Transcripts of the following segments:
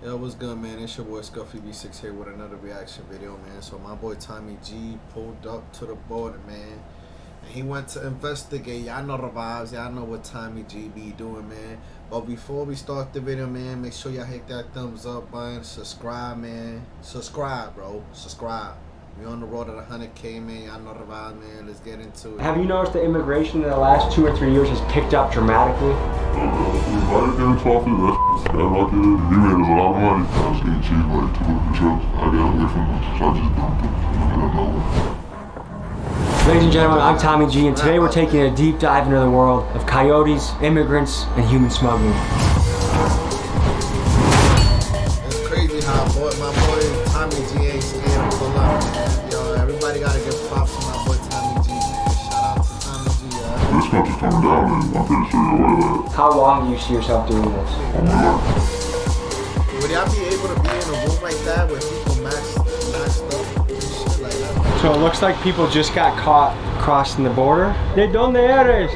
Yo, what's good, man? It's your boy Scuffy B6 here with another reaction video, man. So my boy Tommy G pulled up to the border, man. And he went to investigate. Y'all know the vibes. Y'all know what Tommy G be doing, man. But before we start the video, man, make sure y'all hit that thumbs up button. Subscribe, man. Subscribe, bro. Subscribe. We on the road to the 100K, man. Y'all know the vibe, man. Let's get into it. Have you noticed that immigration in the last 2 or 3 years has picked up dramatically? I didn't get into office, that's like it. He made us a lot of money. I was getting cheap like 2 different trips. I got away from him, so I just dumped him. I don't know. Ladies and gentlemen, I'm Tommy G, and today we're taking a deep dive into the world of coyotes, immigrants, and human smuggling. It's crazy how my boy Tommy G ain't scared to pull up. Yo, everybody gotta give props to my boy Tommy G, man. Shout out to Tommy G, This country's coming down, man. I'm here to show you all that. How long do you see yourself doing this? Would y'all be able to be in a room like that where people maxed up and shit like that? So it looks like people just got caught crossing the border. ¿De dónde eres?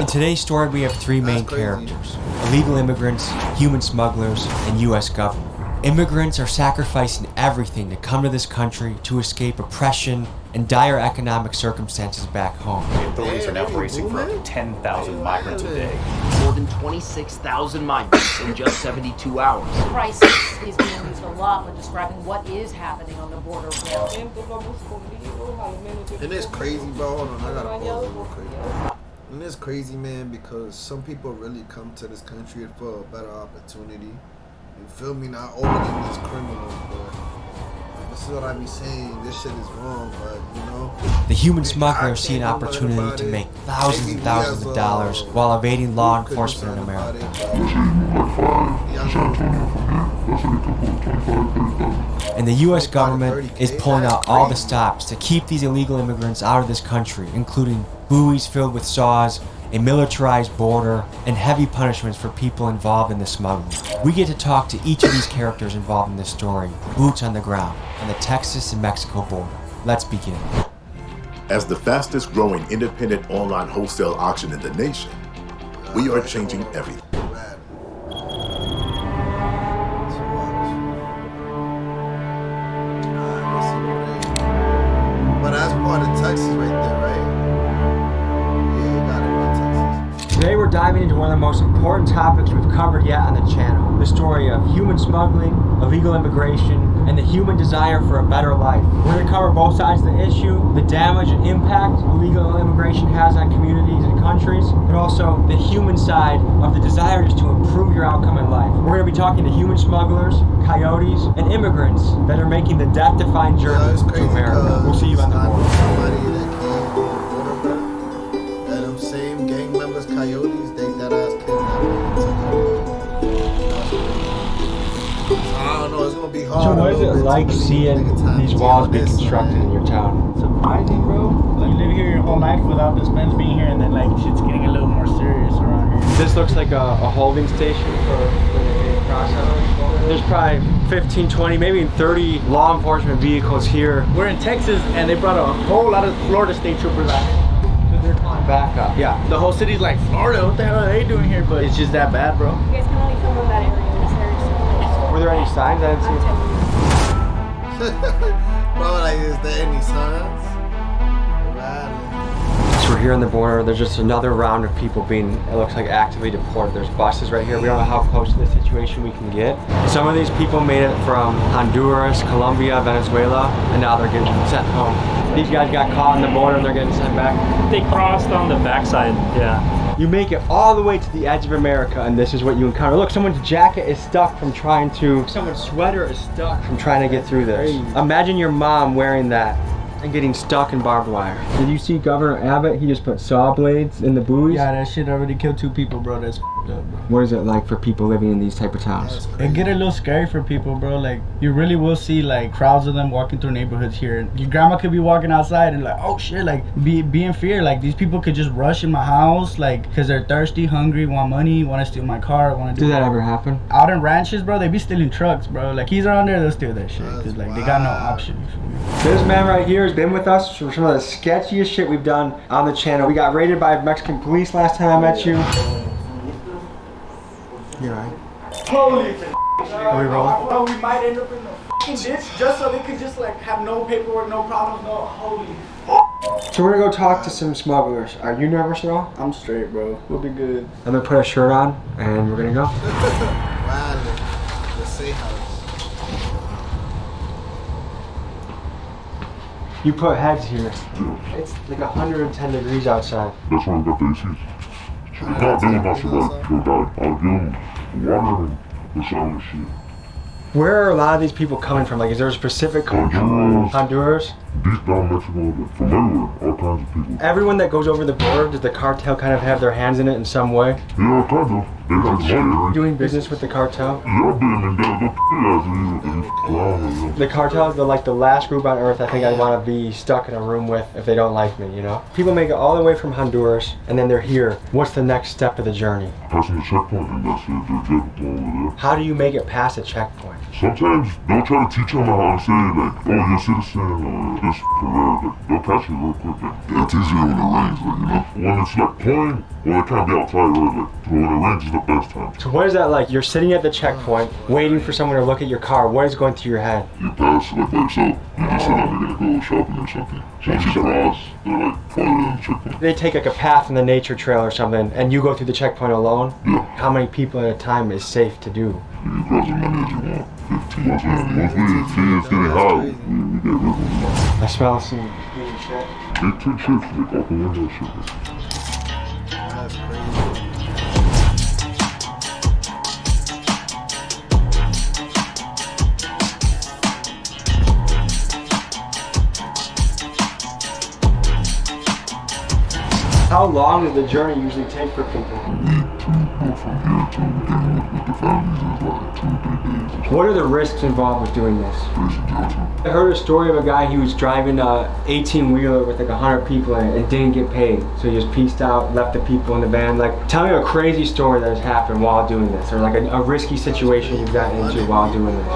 In today's story, we have 3 main characters: illegal immigrants, human smugglers, and U.S. government. Immigrants are sacrificing everything to come to this country to escape oppression and dire economic circumstances back home. The authorities are now bracing for up to 10,000 migrants a day. More than 26,000 migrants in just 72 hours. Crisis is being used a lot when describing what is happening on the border. And it's crazy, bro. Hold on, I gotta pause it real quick. And it's crazy, man, because some people really come to this country for a better opportunity. You feel me? Not opening these criminals, but this is what I be saying. This shit is wrong, but you know. The human smugglers see an opportunity to make thousands and thousands of dollars while evading law enforcement in America. And the U.S. government is pulling out all the stops to keep these illegal immigrants out of this country, including buoys filled with saws, a militarized border, and heavy punishments for people involved in the smuggling. We get to talk to each of these characters involved in this story, boots on the ground, on the Texas and Mexico border. Let's begin. As the fastest growing independent online wholesale auction in the nation, we are changing everything. But that's part of Texas right there, right? Today we're diving into one of the most important topics we've covered yet on the channel. The story of human smuggling, illegal immigration, and the human desire for a better life. We're going to cover both sides of the issue, the damage and impact illegal immigration has on communities and countries, but also the human side of the desire just to improve your outcome in life. We're going to be talking to human smugglers, coyotes, and immigrants that are making the death-defying journey to America. We'll see you on the border. Same gang members, coyotes, they that ass kidnapped. I don't know, it's gonna be hard. So what is it like seeing these walls being constructed in your town? Surprising, bro. Like, you live here your whole life without this fence being here, and then like shit's getting a little more serious around here. This looks like a holding station for when they cross out. There's probably 15, 20, maybe 30 law enforcement vehicles here. We're in Texas, and they brought a whole lot of Florida state troopers out here. They're calling back up. Yeah, the whole city's like, Florida, what the hell are they doing here? But it's just that bad, bro. You guys can only film in that area. This area is Were there any signs? I didn't see. Bro, like, is there any signs? So we're here on the border. There's just another round of people being, it looks like, actively deported. There's buses right here. We don't know how close to the situation we can get. Some of these people made it from Honduras, Colombia, Venezuela, and now they're getting sent home. These guys got caught on the border and they're getting sent back. They crossed on the backside, yeah. You make it all the way to the edge of America and this is what you encounter. Look, someone's jacket is stuck from trying to, someone's sweater is stuck from trying to get through this. Imagine your mom wearing that and getting stuck in barbed wire. Did you see Governor Abbott? He just put saw blades in the buoys. Yeah, that shit already killed 2 people, bro. That's f***ed up, bro. What is it like for people living in these type of towns? It get a little scary for people, bro. Like, you really will see like crowds of them walking through neighborhoods here. Your grandma could be walking outside and like, oh shit, like be in fear. Like, these people could just rush in my house, like, because they're thirsty, hungry, want money, want to steal my car, want to do. Did that ever happen? Out in ranches, bro, they be stealing trucks, bro. Like, he's around there, they'll steal that shit, because like they got no option. This man right here has been with us for some of the sketchiest shit we've done on the channel. We got raided by Mexican police last time I met you. You're right. Holy Are we rolling? Bro, we might end up in the fucking ditch just so they could just like have no paperwork, no problems, no holy. So we're gonna go talk to some smugglers. Are you nervous at all? I'm straight, bro. We'll be good. I'm gonna put a shirt on and we're gonna go. Wow, the safe house. You put heads here. It's like 110 degrees outside. That's why I got the ACs. Not doing not survive. They'll die. I'll give them water and the shower shit. Where are a lot of these people coming from? Like, is there a specific country? Honduras? Deep down Mexico, from everywhere, all kinds of people. Everyone that goes over the border, does the cartel kind of have their hands in it in some way? Yeah, kind of. They got money. Doing business with the cartel? Yeah, they're The cartel is like the last group on earth I think I'd want to be stuck in a room with if they don't like me, you know? People make it all the way from Honduras and then they're here. What's the next step of the journey? passing the checkpoint, and that's it. They're checkpoint over there. How do you make it past a checkpoint? Sometimes they'll try to teach them how to say, like, oh, you're a citizen, or this, or that. Like, they'll catch you real quick. Yeah, it's easier when it rains, like, you know? When it's like pouring, well, it can't be outside, right? Like, so when it rains is the best time. So what is that like? You're sitting at the checkpoint, waiting for someone to look at your car. What is going through your head? You pass, like, by yourself. You just say, like, you're gonna go shopping or something. So once you cross, they're like, farther than the checkpoint. They take like a path in the nature trail or something, and you go through the checkpoint alone? Yeah. How many people at a time is safe to do? You cross as many as you want. 15. Once we see it's getting hot, we get rid of them. I smell some clean shit. They take shifts, like, open window shit. That's crazy. How long does the journey usually take for people? What are the risks involved with doing this? I heard a story of a guy, he was driving a 18-wheeler with like 100 people in it and didn't get paid. So he just pieced out, left the people in the van. Like, tell me a crazy story that has happened while doing this, or like a risky situation you've gotten into while doing this.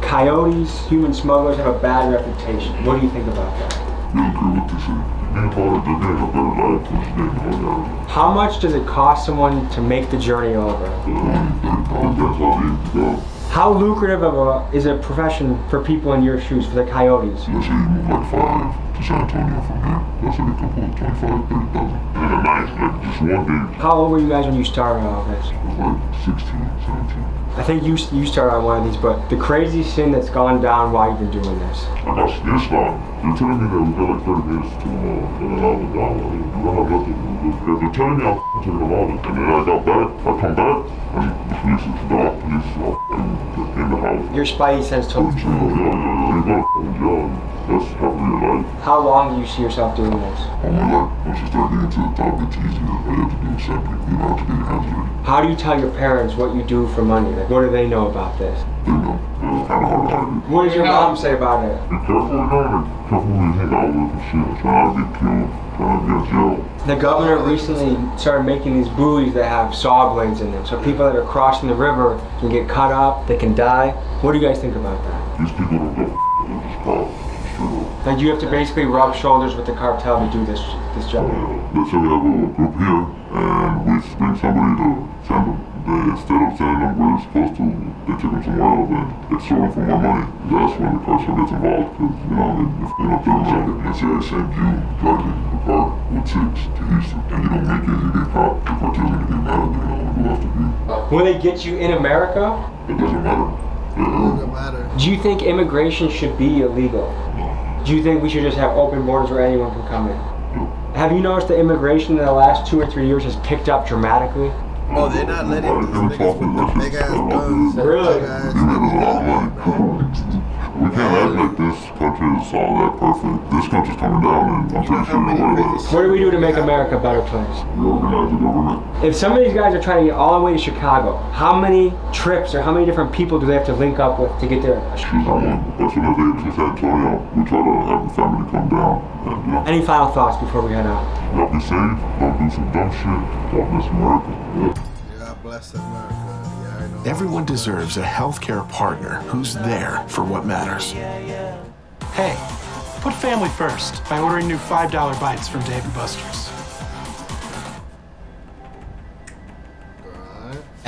Coyotes, human smugglers have a bad reputation. What do you think about that? How much does it cost someone to make the journey over? How lucrative of a is a profession for people in your shoes, for the coyotes? Let's say you move like 5 to San Antonio from here. That's like a couple of 25, 30,000. In a night, like just one day. How old were you guys when you started all this? Like 16, 17. I think you started on one of these, but the craziest thing that's gone down while you've been doing this. I got this long. They're telling me that we got like 30 minutes to and then I was down. We're gonna have nothing. They're telling me I'm taking a lot. And then I got back, I come back, and the police is all in the house. Your spidey sense told you. Yeah. That's half of your life. How long do you see yourself doing this? All my life. Once you start getting to the top, it's easier. All you have to do is simply, you don't have to get your hands dirty. How do you tell your parents what you do for money? Like, what do they know about this? They know. It's kind of hard to hide. What does your mom say about it? Be careful, you know, like, careful who you hang out with and shit. Try not to get killed. Try not to get jailed. The governor recently started making these buoys that have saw blades in them. So people that are crossing the river can get cut up, they can die. What do you guys think about that? These people don't go. They're just cops. Like, you have to basically rub shoulders with the cartel to do this job. Let's say we have a group here, and we bring somebody to send them. Instead of sending them where they're supposed to, they take them somewhere else and it's stolen for more money. That's when the cartel gets involved, because, you know, if they don't feel something, let's say I send you driving the car with 6 to Houston, and you don't make it, you get caught, the cartel's gonna get mad, you know, who has to be. Will they get you in America? It doesn't matter. It doesn't matter. Do you think immigration should be illegal? Do you think we should just have open borders where anyone can come in? Have you noticed that immigration in the last 2 or 3 years has picked up dramatically? Oh, they're not letting these niggas with the big ass guns. Really? We can't act like this country is all that perfect. This country's coming down, and I'm pretty sure What do we do to make America a better place? Reorganize the government. If some of these guys are trying to get all the way to Chicago, how many trips or how many different people do they have to link up with to get there? As soon as they get to San Antonio, we try to have the family come down. And, you know, Any final thoughts before we head out? y'all be safe, don't do some dumb shit, God bless America. Yeah. God bless America. Yeah, I know. Everyone deserves a healthcare partner who's there for what matters. Hey, put family first by ordering new $5 bites from Dave & Buster's.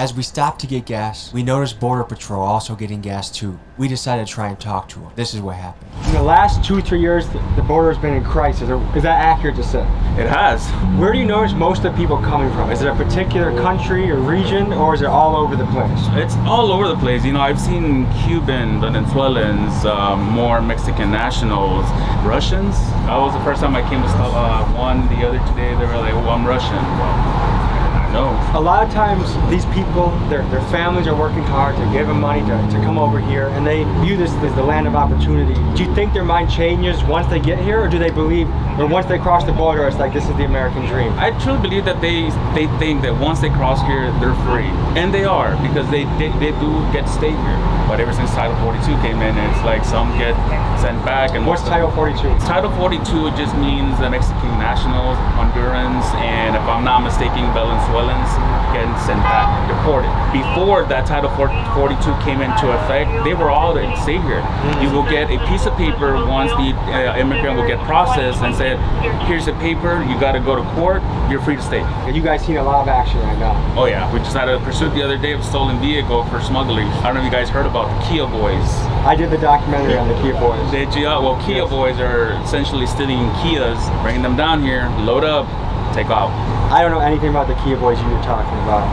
As we stopped to get gas, we noticed Border Patrol also getting gas too. We decided to try and talk to them. This is what happened. In the last 2-3 years, the border has been in crisis. Is that accurate to say? It has. Where do you notice most of the people coming from? Is it a particular country or region, or is it all over the place? It's all over the place. You know, I've seen Cuban, Venezuelans, more Mexican nationals, Russians. That was the first time I came to stop one the other day. They were like, "Oh, I'm Russian." Well, no. A lot of times these people, their families are working hard to give them money to come over here, and they view this as the land of opportunity. Do you think their mind changes once they get here, or do they believe, or once they cross the border, it's like this is the American dream? I truly believe that they think that once they cross here, they're free. And they are, because they do get to stay here. But ever since Title 42 came in, it's like some get sent back. And what's Title 42? Title 42 just means the Mexican nationals, Hondurans, and if I'm not mistaken, Venezuelans getting sent back, deported. Before that Title 42 came into effect, they were all to stay here. You will get a piece of paper once the immigrant will get processed and said, here's a paper, you got to go to court, you're free to stay. You guys seen a lot of action right now. Oh yeah, we just had a pursuit the other day of a stolen vehicle for smuggling. I don't know if you guys heard about the Kia boys. I did the documentary on the Kia boys. Did you? Well, Kia boys are essentially stealing Kias, bringing them down here, load up, take off. I don't know anything about the Kia boys you were talking about.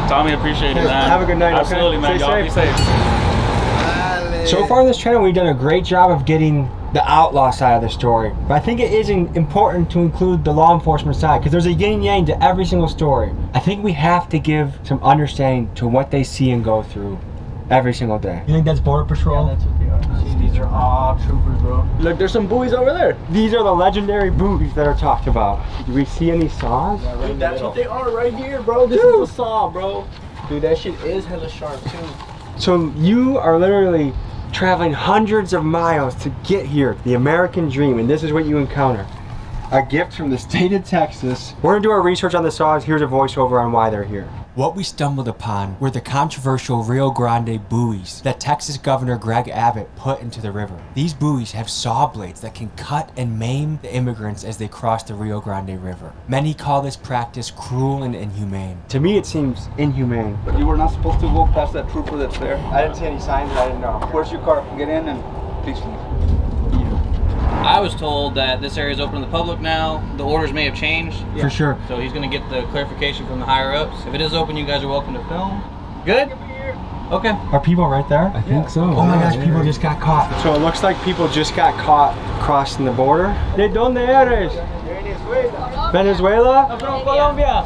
Tommy, appreciate it, man. Have a good night. Absolutely, okay? man. Y'all be safe. So far in this channel, we've done a great job of getting the outlaw side of the story. But I think it is important to include the law enforcement side, because there's a yin yang to every single story. I think we have to give some understanding to what they see and go through every single day. You think that's Border Patrol? Yeah, that's what they are. See, these are all troopers, bro. Look, there's some buoys over there. These are the legendary buoys that are talked about. Do we see any saws? Yeah, right. That's what they are right here, bro. This is a saw, bro. Dude, that shit is hella sharp, too. So you are literally traveling hundreds of miles to get here, the American dream, and this is what you encounter. A gift from the state of Texas. We're gonna do our research on the saws. Here's a voiceover on why they're here. What we stumbled upon were the controversial Rio Grande buoys that Texas Governor Greg Abbott put into the river. These buoys have saw blades that can cut and maim the immigrants as they cross the Rio Grande River. Many call this practice cruel and inhumane. To me, it seems inhumane. But you were not supposed to go past that trooper that's there. I didn't see any signs, I didn't know. Where's your car? Get in and please leave. I was told that this area is open to the public now. The orders may have changed. Yeah. For sure. So he's going to get the clarification from the higher ups. If it is open, you guys are welcome to film. Good? Okay. Are people right there? I think so. Oh my gosh, people just got caught. So it looks like people just got caught crossing the border. ¿De dónde eres? Venezuela. Venezuela? From Colombia.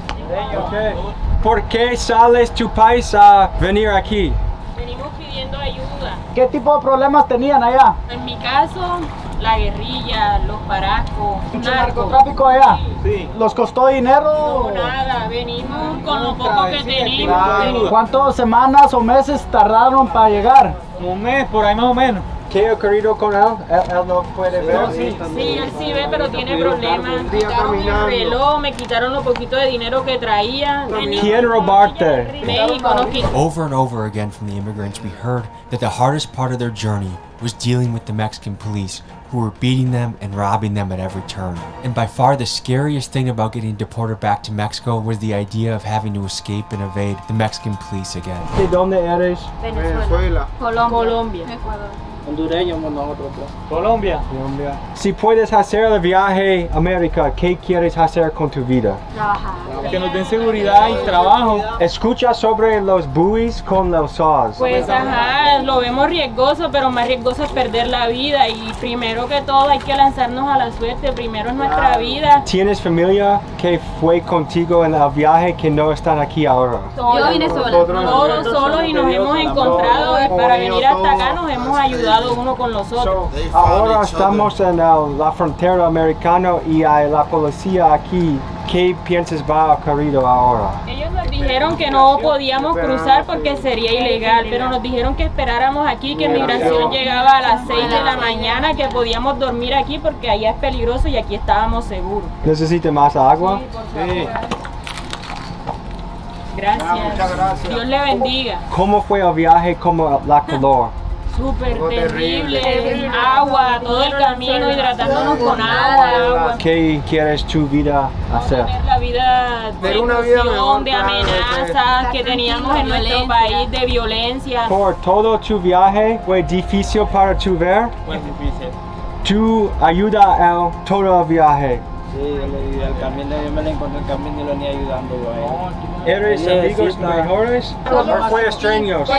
Okay. ¿Por qué sales tu país a venir aquí? Venimos pidiendo ayuda. ¿Qué tipo de problemas tenían allá? En mi caso, la guerrilla, los paracos, ¿Mucho narcotráfico allá? Sí. ¿Los costó dinero? No, nada, venimos con lo poco que tenemos. ¿Cuántas semanas o meses tardaron para llegar? Un mes, por ahí más o menos. ¿Qué ha ocurrido con él? Él no puede ver. Sí, él sí ve, pero tiene problemas. Me quitaron mi reloj, me quitaron lo poquito de dinero que traía. ¿Quién robarte? México nos quitó. Over and over again from the immigrants, we heard that the hardest part of their journey was dealing with the Mexican police, who were beating them and robbing them at every turn. And by far the scariest thing about getting deported back to Mexico was the idea of having to escape and evade the Mexican police again. ¿De dónde eres? Venezuela. Colombia. Ecuador. Hondureños nosotros. Colombia. Si puedes hacer el viaje a América, ¿qué quieres hacer con tu vida? Trabajar. Que nos den seguridad y trabajo. Escucha sobre los buoys con los saws. Pues ajá, lo vemos riesgoso, pero más riesgoso es perder la vida. Y primero que todo hay que lanzarnos a la suerte, primero es nuestra vida. ¿Tienes familia que fue contigo en el viaje que no están aquí ahora? Yo vine sola. Todos solos y nos hemos encontrado. Para venir hasta acá nos hemos ayudado uno con los otros. Ahora estamos en la frontera americana y hay la policía aquí. ¿Qué piensas va a ocurrir ahora? Ellos nos dijeron que no podíamos cruzar porque sería ilegal, pero nos dijeron que esperáramos aquí, que migración llegaba a las 6 de la mañana, que podíamos dormir aquí porque allá es peligroso y aquí estábamos seguros. ¿Necesita más agua? Sí, por favor. Gracias. Muchas gracias. Dios le bendiga. ¿Cómo fue el viaje como la calor? Súper terrible. Agua, todo el camino hidratándonos con agua. ¿Qué quieres tu vida hacer? La vida de corrupción, de amenazas que teníamos en nuestro país, de violencia. Por todo tu viaje fue difícil para tu ver. Fue difícil. Tu ayuda al todo el viaje. Sí, yo le ayudé al camino, yo me lo encontré el camino y lo venía ayudando yo a él. ¿Eres amigos mejores o fue extraños?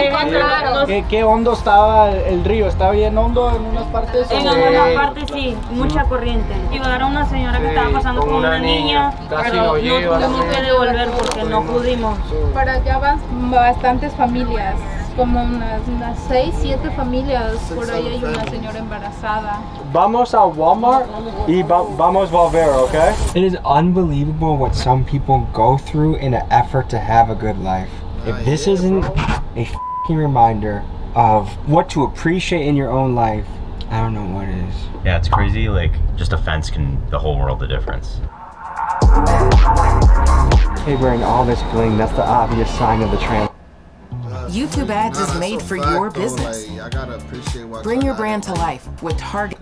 ¿Qué hondo estaba el río? ¿Estaba bien hondo en unas partes? En algunas partes sí, mucha corriente. Ayudaron a una señora que estaba pasando con una niña, pero no tuvimos que devolver porque no pudimos. Para allá van bastantes familias, como unas 6, 7 familias. Por ahí hay una señora embarazada. Vamos a Walmart y vamos a volver, okay? It is unbelievable what some people go through in an effort to have a good life. If this isn't a f***ing reminder of what to appreciate in your own life, I don't know what is. Yeah, it's crazy. Like, just a fence can the whole world a difference. Hey, wearing all this bling, that's the obvious sign of the trans. YouTube Ads is made for your business. Bring your brand to life with Target.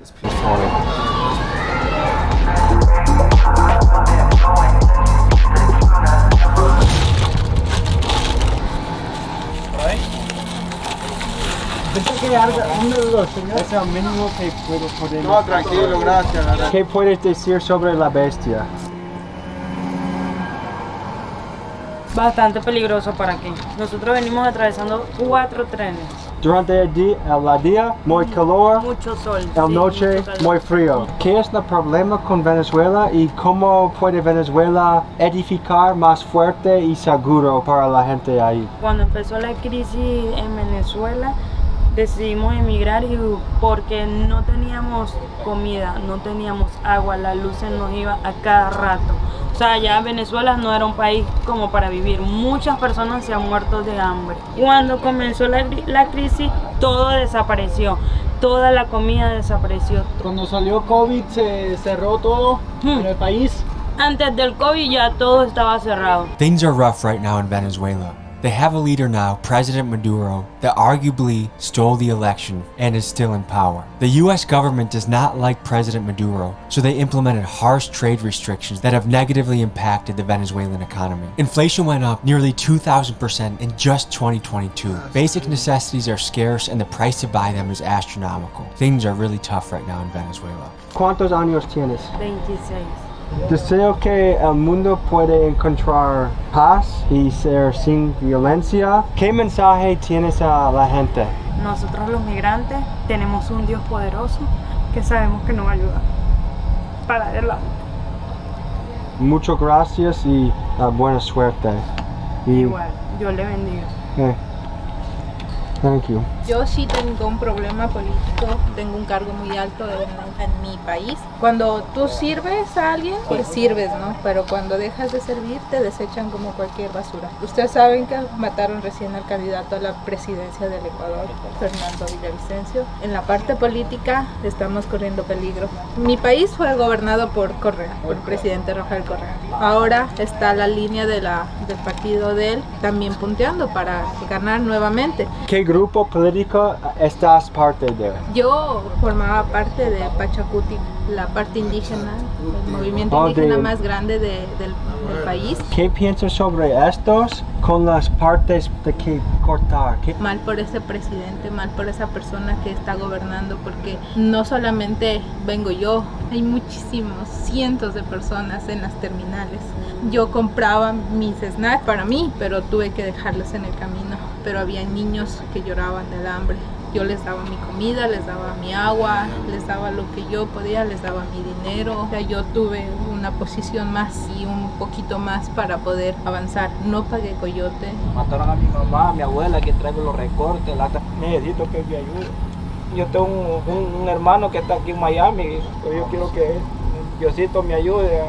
No, tranquilo, gracias. ¿Qué puedes decir sobre la bestia? Bastante peligroso para aquí. Nosotros venimos atravesando 4 trenes. Durante el día, muy calor. Mucho sol. El noche, muy frío. ¿Qué es el problema con Venezuela y cómo puede Venezuela edificar más fuerte y seguro para la gente ahí? Cuando empezó la crisis en Venezuela, decidimos emigrar porque no teníamos comida, no teníamos agua, la luz se nos iba a cada rato. O sea, ya Venezuela no era un país como para vivir. Muchas personas se han muerto de hambre. Cuando comenzó la crisis, todo desapareció. Toda la comida desapareció. Cuando salió COVID, se cerró todo en el país. Antes del COVID ya todo estaba cerrado. Things are rough right now in Venezuela. They have a leader now, President Maduro, that arguably stole the election and is still in power. The US government does not like President Maduro, so they implemented harsh trade restrictions that have negatively impacted the Venezuelan economy. Inflation went up nearly 2,000% in just 2022. Basic necessities are scarce and the price to buy them is astronomical. Things are really tough right now in Venezuela. ¿Cuántos años tienes? 26. Deseo que el mundo pueda encontrar paz y ser sin violencia. ¿Qué mensaje tienes a la gente? Nosotros los migrantes tenemos un Dios poderoso que sabemos que nos va a ayudar para adelante. Muchas gracias y buena suerte. Igual, Dios le bendiga. Thank you. Yo sí tengo un problema político, tengo un cargo muy alto en mi país. Cuando tú sirves a alguien, pues sirves, ¿no? Pero cuando dejas de servir, te desechan como cualquier basura. Ustedes saben que mataron recién al candidato a la presidencia del Ecuador, Fernando Villavicencio. En la parte política estamos corriendo peligro. Mi país fue gobernado por Correa, por el presidente Rafael Correa. Ahora está la línea del partido de él también punteando para ganar nuevamente. ¿Qué grupo político estás parte de? Yo formaba parte de Pachacuti, la parte indígena, el movimiento indígena más grande del país. ¿Qué piensas sobre estos con las partes de que cortar? Mal por ese presidente, mal por esa persona que está gobernando, porque no solamente vengo yo, hay muchísimos, cientos de personas en las terminales. Yo compraba mis snacks para mí, pero tuve que dejarlos en el camino. Pero había niños que lloraban del hambre. Yo les daba mi comida, les daba mi agua, les daba lo que yo podía, les daba mi dinero. O sea, yo tuve una posición más y un poquito más para poder avanzar. No pagué coyote. Mataron a mi mamá, a mi abuela que traigo los recortes, necesito que me ayude. Yo tengo un hermano que está aquí en Miami, pero yo quiero que Diosito me ayude,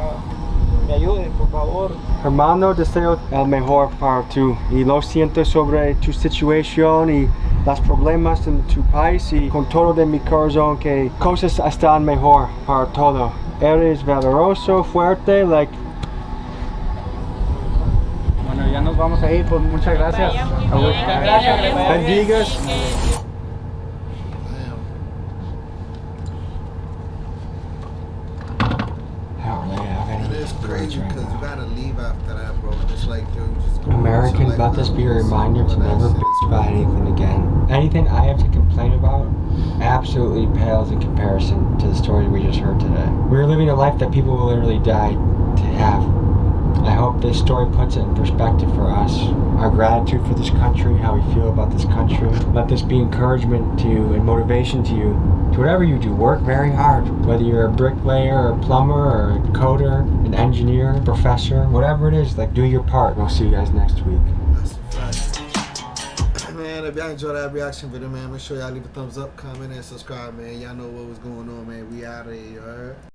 por favor. Hermano, deseo el mejor para tú y lo siento sobre tu situación y los problemas en tu país y con todo de mi corazón que cosas están mejor para todo. Eres valeroso, fuerte, Bueno, ya nos vamos a ir, pues muchas gracias. Bendigas. of that, bro. And it's like, yo, you just go Americans, let this be a reminder to never bitch about anything again. Anything I have to complain about absolutely pales in comparison to the story we just heard today. We're living a life that people will literally die to have. I hope this story puts it in perspective for us. Our gratitude for this country, how we feel about this country. Let this be encouragement to you and motivation to you. To whatever you do, work very hard. Whether you're a bricklayer or a plumber or a coder, an engineer, professor, whatever it is, like do your part. We'll see you guys next week. Man, if y'all enjoyed that reaction video, man, make sure y'all leave a thumbs up, comment, and subscribe, man. Y'all know what was going on, man. We out of here, alright?